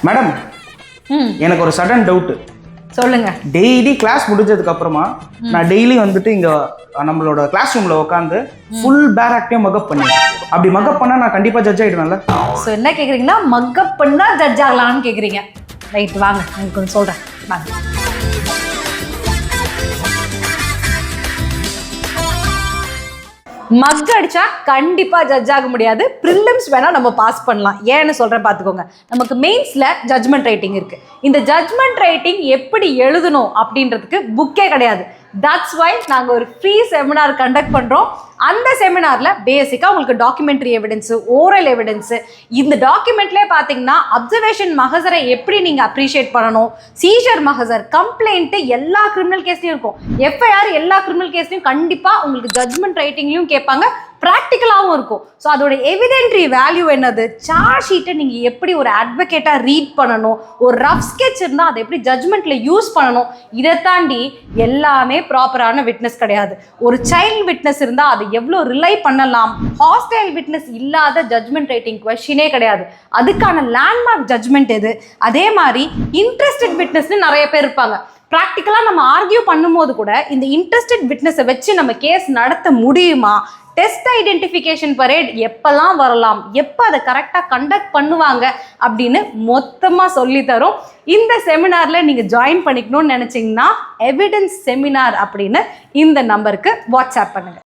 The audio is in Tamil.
மேடம் எனக்கு ஒரு சடன் டவுட்டு. சொல்லுங்க. டெய்லி கிளாஸ் முடிஞ்சதுக்கு அப்புறமா நான் டெய்லி வந்துட்டு இங்க நம்மளோட கிளாஸ் ரூம்ல உட்காந்து ஃபுல் பேர் ஆக்டிவ் மக்கப் பண்ணி அப்படி மக்கப் பண்ணா நான் கண்டிப்பா ஜட்ஜ் ஆயிடுவேன்ல. ஸோ என்ன கேக்குறீங்கன்னா மக்கப் பண்ணா ஜட்ஜ் ஆகலாம்னு கேக்குறீங்க. ரைட், வாங்க உங்களுக்கு கொஞ்சம் சொல்றேன் வாங்க. மக் அடிச்சா கண்டிப்பா ஜட்ஜ் ஆக முடியாது. ப்ரிலிம்ஸ் வேணா நம்ம பாஸ் பண்ணலாம். ஏன்னு சொல்றேன் பார்த்துக்கோங்க. நமக்கு மெயின்ஸ்ல ஜட்ஜ்மெண்ட் ரைட்டிங் இருக்கு. இந்த ஜட்ஜ்மெண்ட் ரைட்டிங் எப்படி எழுதணும் அப்படின்றதுக்கு புக்கே கிடையாது. தட்ஸ் வை நாங்கள் ஒரு ஃப்ரீ செமினார் கண்டக்ட் பண்ணுறோம். அந்த செமினாரில் பேசிக்காக உங்களுக்கு டாக்குமெண்ட்ரி எவிடன்ஸு, ஓரல் எவிடன்ஸு, இந்த டாக்குமெண்ட்லேயே பார்த்தீங்கன்னா அப்சர்வேஷன் மகசரை எப்படி நீங்கள் அப்ரிஷியேட் பண்ணணும், சீஷர் மகசர், கம்ப்ளைண்ட்டு எல்லா கிரிமினல் கேஸ்லையும் இருக்கும், எஃப்ஐஆர் எல்லா கிரிமினல் கேஸ்லையும் கண்டிப்பாக உங்களுக்கு ஜட்ஜ்மெண்ட் ரைட்டிங்லையும் கேட்பாங்க, ப்ராக்டிக்கலாகவும் இருக்கும். ஸோ அதோட எவிடென்ட்ரி வேல்யூ என்னது, சார்ஜ் ஷீட்டை நீங்கள் எப்படி ஒரு அட்வொகேட்டாக ரீட் பண்ணணும், ஒரு ரஃப் ஸ்கெட்ச் இருந்தால் அதை எப்படி ஜட்ஜ்மெண்ட்டில் யூஸ் பண்ணணும், இதை தாண்டி எல்லாமே ப்ராப்பரான விட்னஸ் கிடையாது. ஒரு சைல்டு விட்னஸ் இருந்தால் அதை எவ்வளோ ரிலை பண்ணலாம், ஹாஸ்டைல் விட்னஸ் இல்லாத ஜட்ஜ்மெண்ட் ரைட்டிங் கொஸ்டினே கிடையாது. அதுக்கான லேண்ட்மார்க் ஜட்ஜ்மெண்ட் எது, அதே மாதிரி இன்ட்ரெஸ்டட் விட்னஸ்னு நிறைய பேர் இருப்பாங்க. ப்ராக்டிக்கலாக நம்ம ஆர்கியூ பண்ணும்போது கூட இந்த இன்ட்ரெஸ்டட் விட்னஸை வச்சு நம்ம கேஸ் நடத்த முடியுமா, டெஸ்ட் ஐடென்டிஃபிகேஷன் பரேட் எப்பெல்லாம் வரலாம், எப்போ அதை கரெக்டாக கண்டக்ட் பண்ணுவாங்க அப்படின்னு மொத்தமாக சொல்லித்தரும். இந்த செமினாரில் நீங்கள் ஜாயின் பண்ணிக்கணும்னு நினச்சிங்கன்னா எவிடன்ஸ் செமினார் அப்படின்னு இந்த நம்பருக்கு வாட்ஸ்அப் பண்ணுங்கள்.